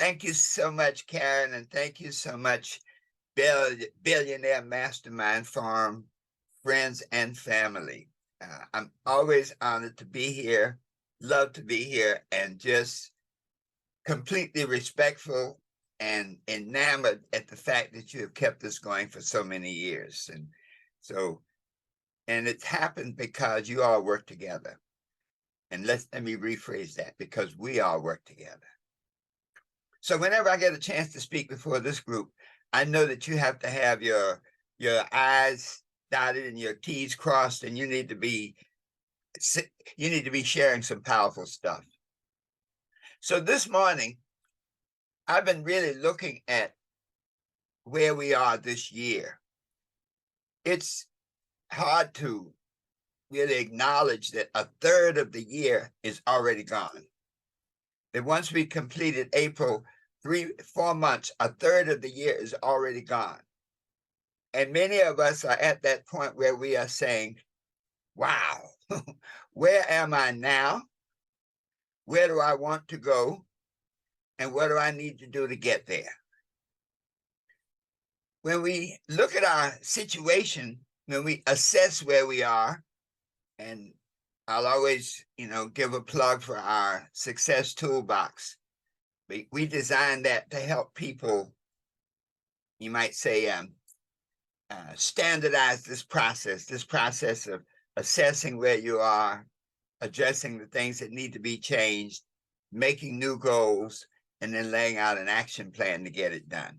Thank you so much, Karen, and thank you so much, Billionaire Mastermind Farm friends and family. I'm always honored to be here, love to be here, and just completely respectful and enamored at the fact that you have kept this going for so many years. So, and it's happened because you all work together. And let me rephrase that, because we all work together. So whenever I get a chance to speak before this group, I know that you have to have your I's dotted and your T's crossed, and you need to be sharing some powerful stuff. So this morning, I've been really looking at where we are this year. It's hard to really acknowledge that a third of the year is already gone. That once we completed April, 4 months, a third of the year is already gone. And many of us are at that point where we are saying, wow, where am I now? Where do I want to go? And what do I need to do to get there? When we look at our situation, when we assess where we are, and I'll always, give a plug for our Success Toolbox. We designed that to help people, you might say, standardize this process of assessing where you are, addressing the things that need to be changed, making new goals, and then laying out an action plan to get it done.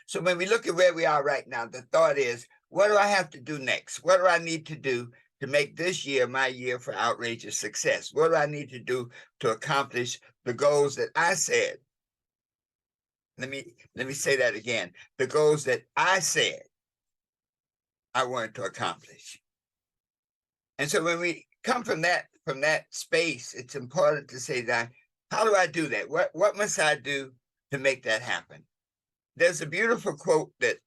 So when we look at where we are right now, the thought is, what do I have to do next? What do I need to do to make this year my year for outrageous success? What do I need to do to accomplish the goals that I said? Let me say that again. The goals that I said I wanted to accomplish. And so when we come from that space, it's important to say that, how do I do that? What must I do to make that happen? There's a beautiful quote that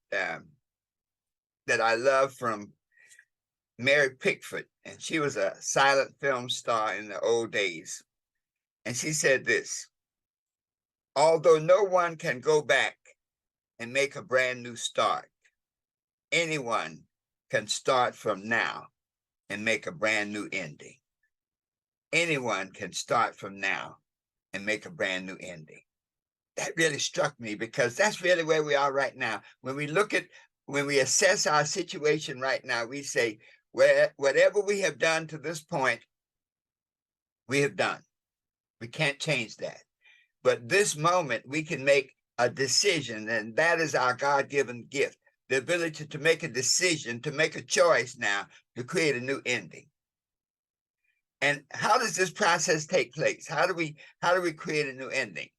I love from Mary Pickford, and she was a silent film star in the old days. And she said this: although no one can go back and make a brand new start, anyone can start from now and make a brand new ending. Anyone can start from now and make a brand new ending. That really struck me, because that's really where we are right now. When we assess our situation right now, we say, whatever we have done to this point, we have done. We can't change that. But this moment, we can make a decision, and that is our God-given gift, the ability to make a decision, to make a choice now to create a new ending. And how does this process take place? How do we create a new ending?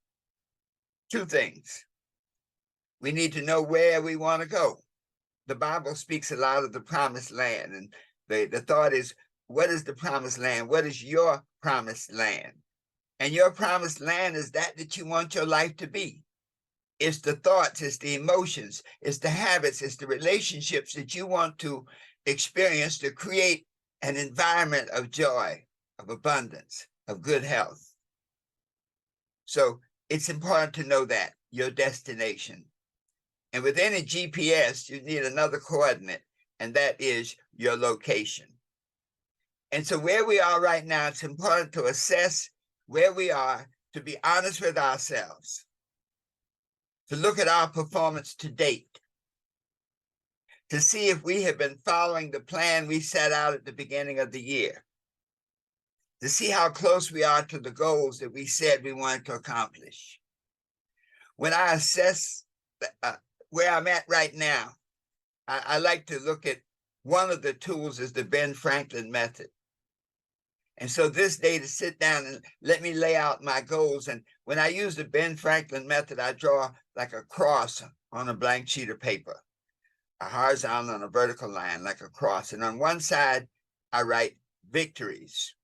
Two things. We need to know where we want to go. The Bible speaks a lot of the promised land, and the thought is, what is the promised land? What is your promised land? And your promised land is that you want your life to be. It's the thoughts, it's the emotions, it's the habits, it's the relationships that you want to experience to create an environment of joy, of abundance, of good health. So it's important to know that, your destination. And with any GPS, you need another coordinate, and that is your location. And so where we are right now, it's important to assess where we are, to be honest with ourselves, to look at our performance to date, to see if we have been following the plan we set out at the beginning of the year, to see how close we are to the goals that we said we wanted to accomplish. When I assess where I'm at right now, I like to look at one of the tools is the Ben Franklin method. And so this day, to sit down and let me lay out my goals. And when I use the Ben Franklin method, I draw like a cross on a blank sheet of paper, a horizontal and a vertical line, like a cross. And on one side, I write victories.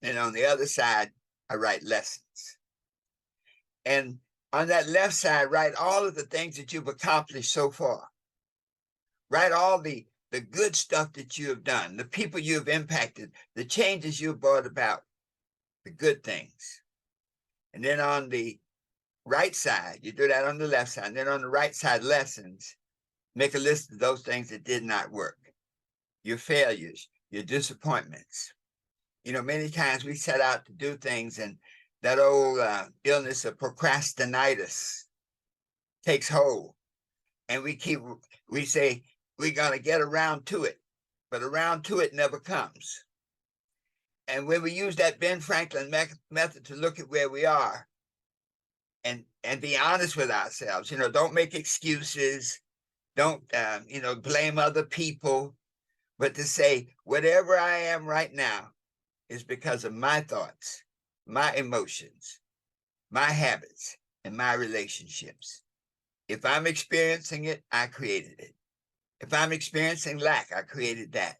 And on the other side, I write lessons. And on that left side, write all of the things that you've accomplished so far. Write all the good stuff that you have done, the people you have impacted, the changes you've brought about, the good things. And then on the right side, you do that on the left side. And then on the right side, lessons, make a list of those things that did not work, your failures, your disappointments. You know, many times we set out to do things and that old illness of procrastinitis takes hold. And we say, we're going to get around to it, but around to it never comes. And when we use that Ben Franklin method to look at where we are and be honest with ourselves, you know, don't make excuses, don't, you know, blame other people, but to say, whatever I am right now is because of my thoughts, my emotions, my habits, and my relationships. If I'm experiencing it, I created it. If I'm experiencing lack, I created that.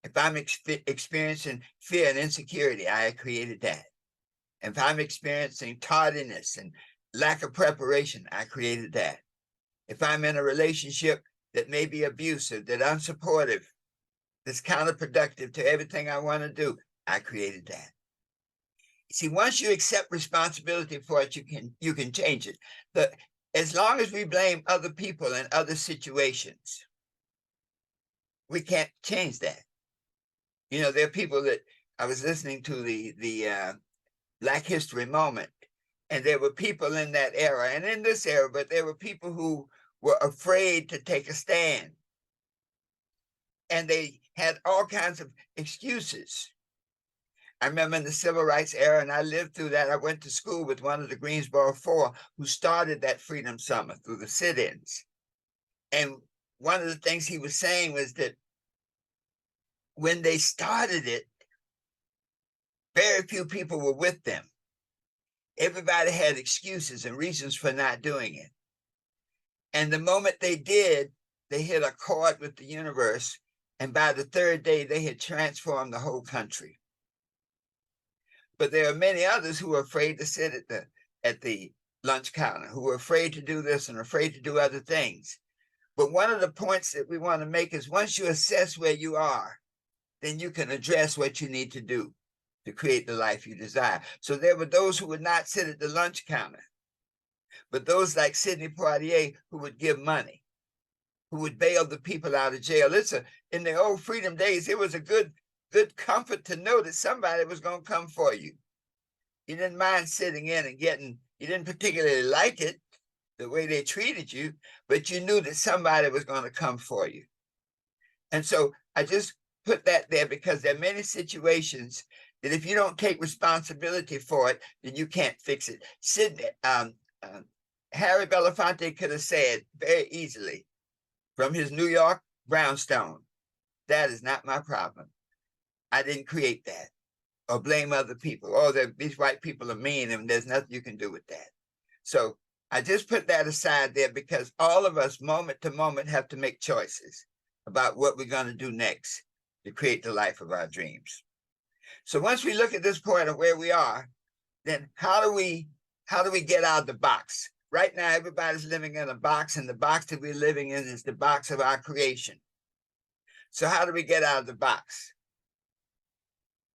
If I'm experiencing fear and insecurity, I created that. If I'm experiencing tardiness and lack of preparation, I created that. If I'm in a relationship that may be abusive, that unsupportive, that's counterproductive to everything I want to do, I created that. See, once you accept responsibility for it, you can change it. But as long as we blame other people and other situations, we can't change that. You know, there are people that I was listening to the Black History Moment, and there were people in that era and in this era, but there were people who were afraid to take a stand. And they had all kinds of excuses. I remember in the civil rights era, and I lived through that. I went to school with one of the Greensboro Four who started that Freedom Summer through the sit-ins. And one of the things he was saying was that when they started it, very few people were with them. Everybody had excuses and reasons for not doing it. And the moment they did, they hit a chord with the universe. And by the third day, they had transformed the whole country. But there are many others who are afraid to sit at the lunch counter, who are afraid to do this and afraid to do other things. But one of the points that we want to make is once you assess where you are, then you can address what you need to do to create the life you desire. So there were those who would not sit at the lunch counter, but those like Sidney Poitier who would give money, who would bail the people out of jail. In the old freedom days, it was a good comfort to know that somebody was going to come for you. You didn't mind sitting in and you didn't particularly like it, the way they treated you, but you knew that somebody was going to come for you. And so I just put that there because there are many situations that if you don't take responsibility for it, then you can't fix it. Harry Belafonte could have said very easily from his New York brownstone, that is not my problem. I didn't create that. Or blame other people. Oh, these white people are mean and there's nothing you can do with that. So I just put that aside there because all of us moment to moment have to make choices about what we're going to do next to create the life of our dreams. So once we look at this point of where we are, then how do we get out of the box? Right now, everybody's living in a box, and the box that we're living in is the box of our creation. So how do we get out of the box?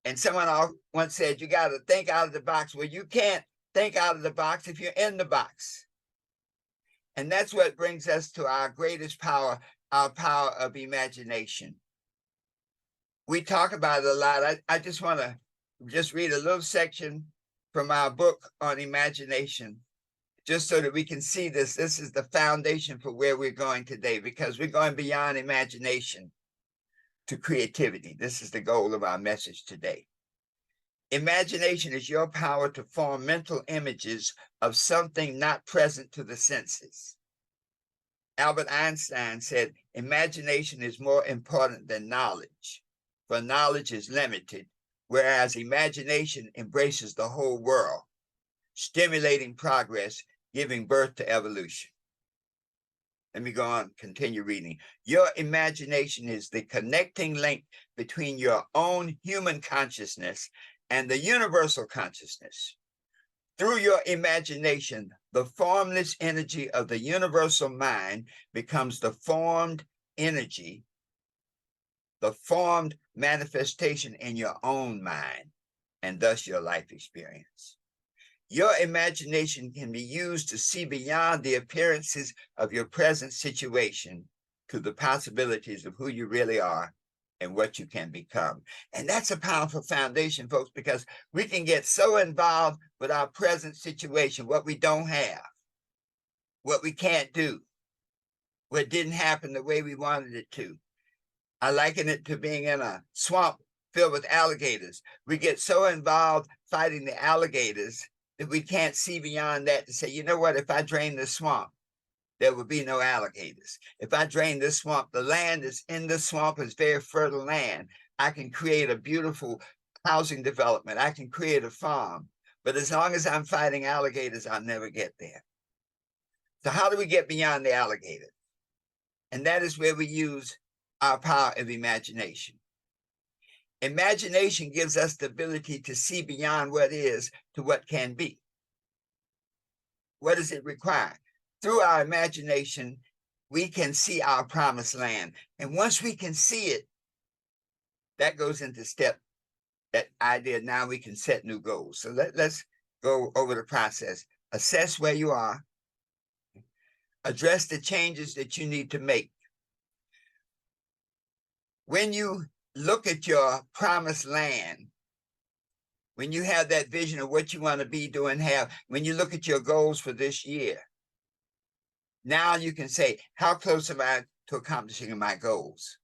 And someone once said, you got to think out of the box. Well, you can't think out of the box if you're in the box. And that's what brings us to our greatest power, our power of imagination. We talk about it a lot. I just want to just read a little section from our book on imagination, just so that we can see this. This is the foundation for where we're going today, because we're going beyond imagination to creativity. This is the goal of our message today. Imagination is your power to form mental images of something not present to the senses. Albert Einstein said, imagination is more important than knowledge, for knowledge is limited, whereas imagination embraces the whole world, stimulating progress, giving birth to evolution. Let me go on, continue reading. Your imagination is the connecting link between your own human consciousness and the universal consciousness. Through your imagination, the formless energy of the universal mind becomes the formed energy, the formed manifestation in your own mind, and thus your life experience. Your imagination can be used to see beyond the appearances of your present situation to the possibilities of who you really are and what you can become. And that's a powerful foundation, folks, because we can get so involved with our present situation, what we don't have, what we can't do, what didn't happen the way we wanted it to. I liken it to being in a swamp filled with alligators. We get so involved fighting the alligators that we can't see beyond that to say, you know what, if I drain the swamp, there will be no alligators. If I drain this swamp, the land that's in the swamp is very fertile land. I can create a beautiful housing development. I can create a farm. But as long as I'm fighting alligators, I'll never get there. So how do we get beyond the alligator? And that is where we use our power of imagination. Imagination gives us the ability to see beyond what is to what can be. What does it require? Through our imagination, we can see our promised land. And once we can see it, that goes into step, that idea, now we can set new goals. So let's go over the process. Assess where you are. Address the changes that you need to make. When you look at your promised land, when you have that vision of what you want to be doing, when you look at your goals for this year, now you can say, how close am I to accomplishing my goals?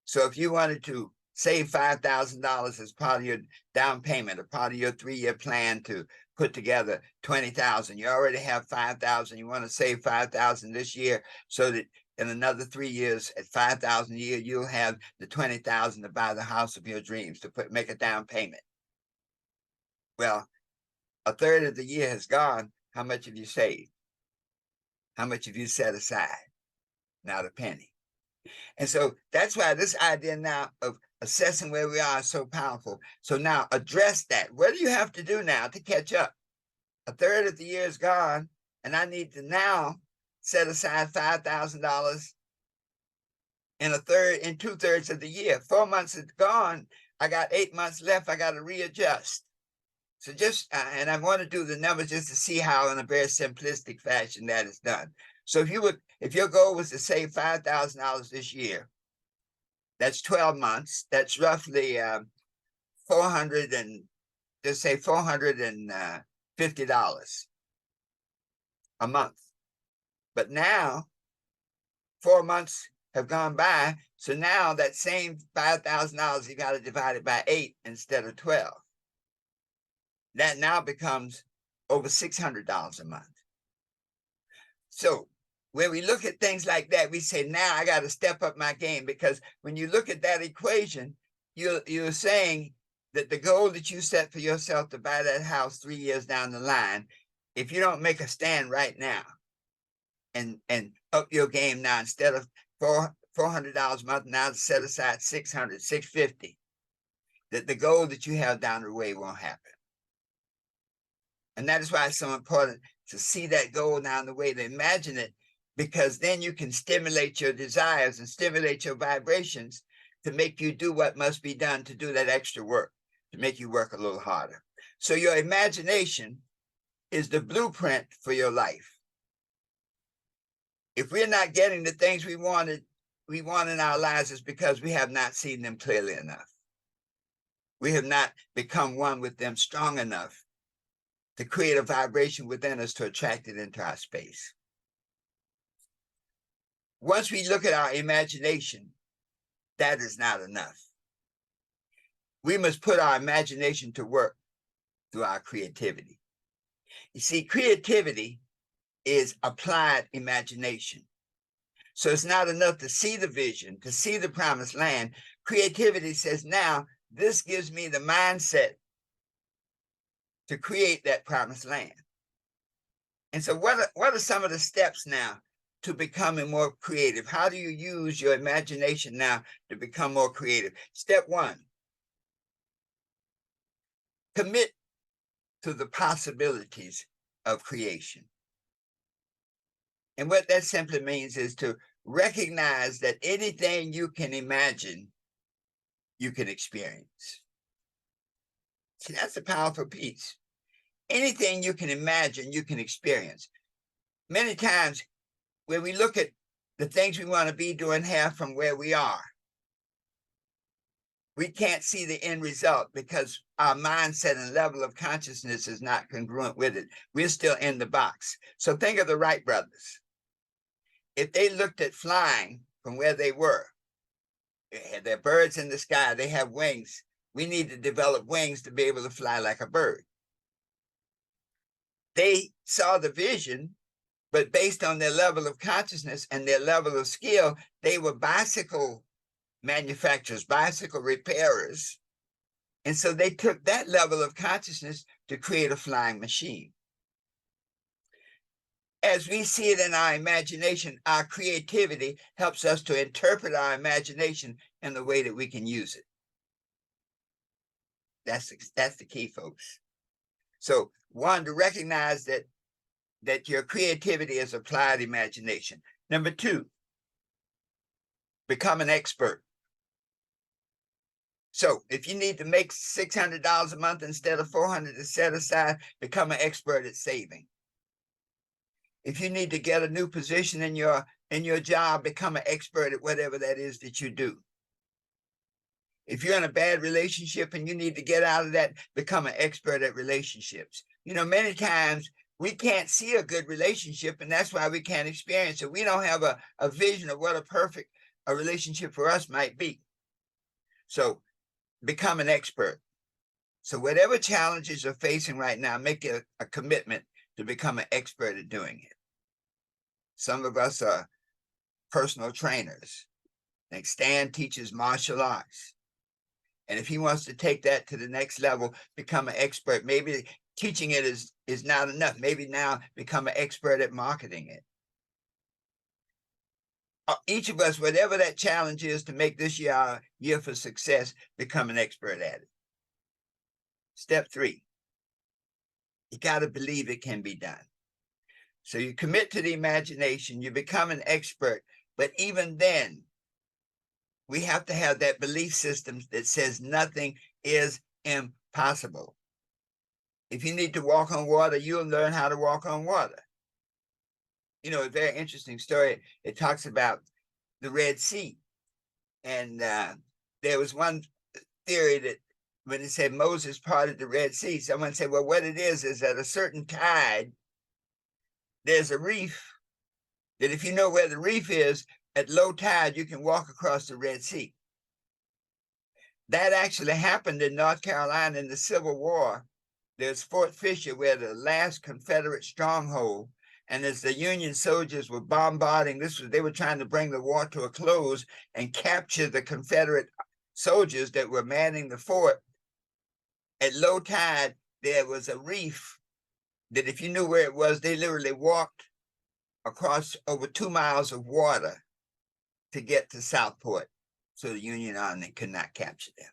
So if you wanted to save $5,000 as part of your down payment, or part of your 3-year plan to put together $20,000, you already have $5,000. You want to save $5,000 this year so that in another 3 years at $5,000 a year, you'll have the $20,000 to buy the house of your dreams, to make a down payment. Well, a third of the year has gone. How much have you saved? How much have you set aside? Not a penny. And so that's why this idea now of assessing where we are is so powerful. So now address that. What do you have to do now to catch up? A third of the year is gone, and I need to now set aside $5,000 in 2/3 of the year. 4 months is gone. I got 8 months left. I got to readjust. So and I want to do the numbers just to see how in a very simplistic fashion that is done. So if your goal was to save $5,000 this year, that's 12 months. That's roughly $450 a month. But now 4 months have gone by. So now that same $5,000, you got to divide it by 8 instead of 12. That now becomes over $600 a month. So when we look at things like that, we say, now I got to step up my game, because when you look at that equation, you're saying that the goal that you set for yourself to buy that house 3 years down the line, if you don't make a stand right now and up your game now, instead of $400 a month, now set aside $600, $650, that the goal that you have down the way won't happen. And that is why it's so important to see that goal down the way, to imagine it, because then you can stimulate your desires and stimulate your vibrations to make you do what must be done to do that extra work, to make you work a little harder. So your imagination is the blueprint for your life. If we're not getting the things we want in our lives, it's because we have not seen them clearly enough. We have not become one with them strong enough to create a vibration within us to attract it into our space. Once we look at our imagination, that is not enough. We must put our imagination to work through our creativity. You see, creativity is applied imagination. So it's not enough to see the vision, to see the promised land. Creativity says, now this gives me the mindset to create that promised land. And so what are some of the steps now to becoming more creative? How do you use your imagination now to become more creative? Step 1, commit to the possibilities of creation. And what that simply means is to recognize that anything you can imagine, you can experience. See, that's a powerful piece. anything you can imagine, you can experience. Many times when we look at the things we want to be doing half from where we are, we can't see the end result because our mindset and level of consciousness is not congruent with it. We're still in the box. So think of the Wright brothers. If they looked at flying from where they were, they're birds in the sky, they have wings. We need to develop wings to be able to fly like a bird. They saw the vision, but based on their level of consciousness and their level of skill, they were bicycle manufacturers, bicycle repairers. And so they took that level of consciousness to create a flying machine. As we see it in our imagination, our creativity helps us to interpret our imagination in the way that we can use it. That's the key, folks. So one, to recognize that your creativity is applied imagination. Number two, become an expert. So if you need to make $600 a month instead of $400 to set aside, become an expert at saving. If you need to get a new position in your job, become an expert at whatever that is that you do. If you're in a bad relationship and you need to get out of that, become an expert at relationships. You know, many times we can't see a good relationship, and that's why we can't experience it. We don't have a vision of what a relationship for us might be. So become an expert. So whatever challenges you're facing right now, make it a commitment to become an expert at doing it. Some of us are personal trainers. Like Stan teaches martial arts. And if he wants to take that to the next level, become an expert. Maybe teaching it is not enough. Maybe now become an expert at marketing it. Each of us, whatever that challenge is to make this year our year for success, become an expert at it. Step 3, you got to believe it can be done. So you commit to the imagination, you become an expert, but even then, we have to have that belief system that says nothing is impossible. If you need to walk on water, you'll learn how to walk on water. You know, a very interesting story. It talks about the Red Sea. And there was one theory that when it said Moses parted the Red Sea, someone said, well, what it is at a certain tide, there's a reef that if you know where the reef is, at low tide, you can walk across the Red Sea. That actually happened in North Carolina in the Civil War. There's Fort Fisher, where the last Confederate stronghold, and as the Union soldiers were bombarding, they were trying to bring the war to a close and capture the Confederate soldiers that were manning the fort. At low tide, there was a reef that if you knew where it was, they literally walked across over 2 miles of water to get to Southport, so the Union Army could not capture them.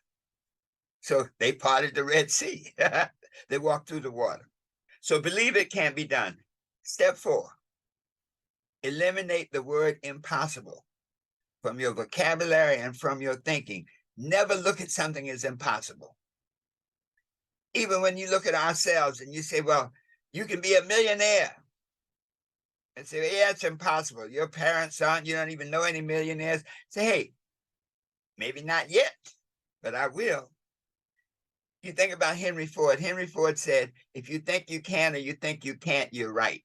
So they parted the Red Sea. They walked through the water. So believe it can be done. Step 4, eliminate the word impossible from your vocabulary and from your thinking. Never look at something as impossible. Even when you look at ourselves and you say, well, you can be a millionaire. And say, yeah, it's impossible. Your parents aren't, you don't even know any millionaires. Say, hey, maybe not yet, but I will. You think about Henry Ford. Henry Ford said, if you think you can or you think you can't, you're right.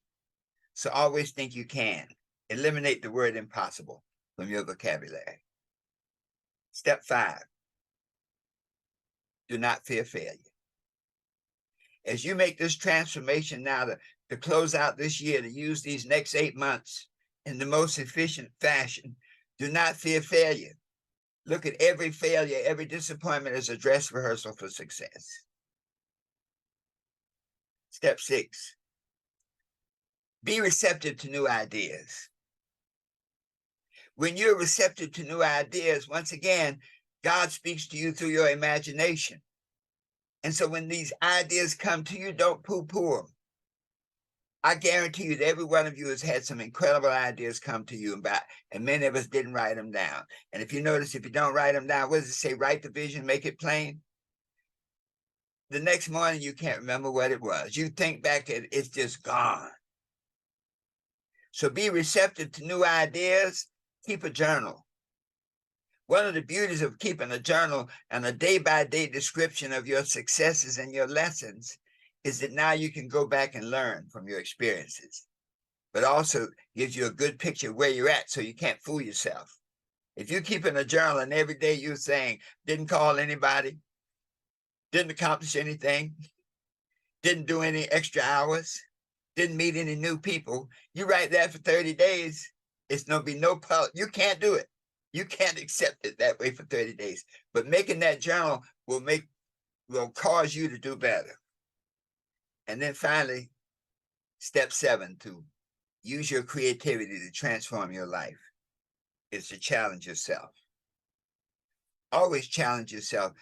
So always think you can. Eliminate the word impossible from your vocabulary. Step 5, do not fear failure. As you make this transformation now to close out this year, to use these next 8 months in the most efficient fashion, do not fear failure. Look at every failure, every disappointment as a dress rehearsal for success. Step 6, be receptive to new ideas. When you're receptive to new ideas, once again, God speaks to you through your imagination. And so when these ideas come to you, don't poo-poo them. I guarantee you that every one of you has had some incredible ideas come to you about, and many of us didn't write them down. And if you notice, if you don't write them down, what does it say? Write the vision, make it plain. the next morning, you can't remember what it was. You think back and it's just gone. So be receptive to new ideas. Keep a journal. One of the beauties of keeping a journal and a day-by-day description of your successes and your lessons is that now you can go back and learn from your experiences, but also gives you a good picture of where you're at so you can't fool yourself. If you're keeping a journal and every day you're saying, didn't call anybody, didn't accomplish anything, didn't do any extra hours, didn't meet any new people, you write that for 30 days, it's going to be no problem. You can't do it. You can't accept it that way for 30 days. But making that journal will cause you to do better. And then finally, step 7, to use your creativity to transform your life, is to challenge yourself. Always challenge yourself.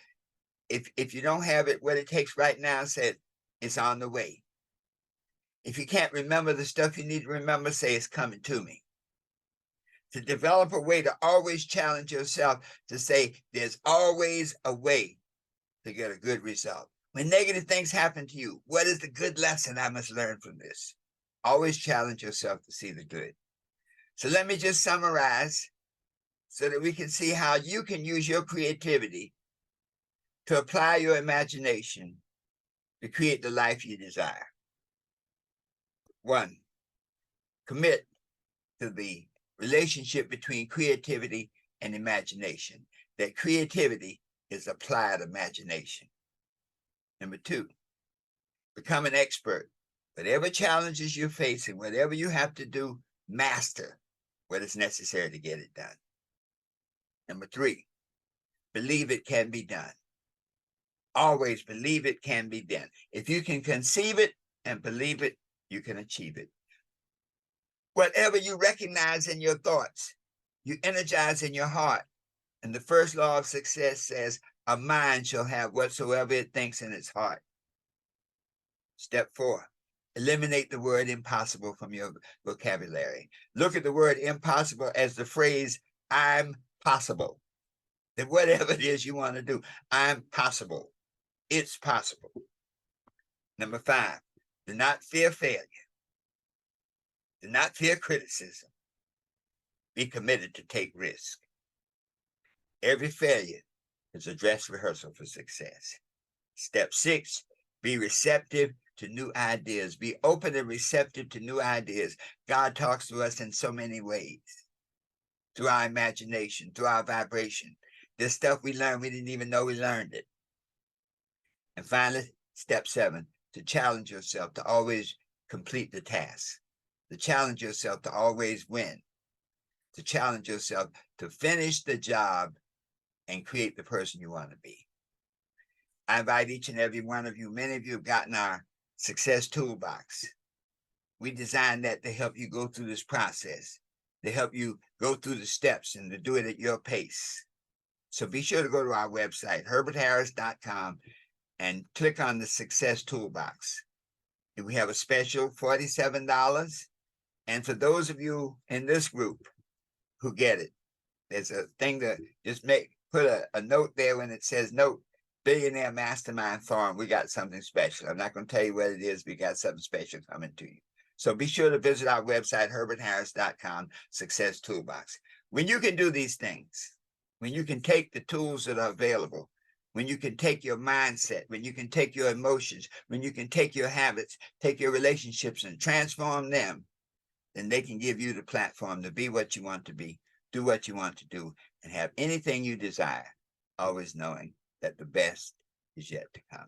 If you don't have it, what it takes right now, say it's on the way. If you can't remember the stuff you need to remember, say it's coming to me. To develop a way to always challenge yourself, to say there's always a way to get a good result. When negative things happen to you, what is the good lesson I must learn from this? Always challenge yourself to see the good. So let me just summarize so that we can see how you can use your creativity to apply your imagination to create the life you desire. 1, commit to the relationship between creativity and imagination, that creativity is applied imagination. Number 2, become an expert. Whatever challenges you're facing, whatever you have to do, master what is necessary to get it done. Number 3, believe it can be done. Always believe it can be done. If you can conceive it and believe it, you can achieve it. Whatever you recognize in your thoughts, you energize in your heart. And the first law of success says, a mind shall have whatsoever it thinks in its heart. Step 4, eliminate the word impossible from your vocabulary. Look at the word impossible as the phrase, I'm possible. That whatever it is you want to do, I'm possible. It's possible. Number 5, do not fear failure. Do not fear criticism. Be committed to take risk. Every failure is a dress rehearsal for success. Step 6, be receptive to new ideas. Be open and receptive to new ideas. God talks to us in so many ways. Through our imagination, through our vibration. This stuff we learned, we didn't even know we learned it. And finally, step 7, to challenge yourself to always complete the task. To challenge yourself to always win. To challenge yourself to finish the job and create the person you want to be. I invite each and every one of you, many of you have gotten our Success Toolbox. We designed that to help you go through this process, to help you go through the steps and to do it at your pace. So be sure to go to our website, herbertharris.com, and click on the Success Toolbox. And we have a special $47. And for those of you in this group who get it, there's a thing to just put a note there when it says note, Billionaire Mastermind Forum. We got something special. I'm not going to tell you what it is. We got something special coming to you. So be sure to visit our website, herbertharris.com, Success Toolbox. When you can do these things, when you can take the tools that are available, when you can take your mindset, when you can take your emotions, when you can take your habits, take your relationships and transform them, then they can give you the platform to be what you want to be, do what you want to do, and have anything you desire, always knowing that the best is yet to come.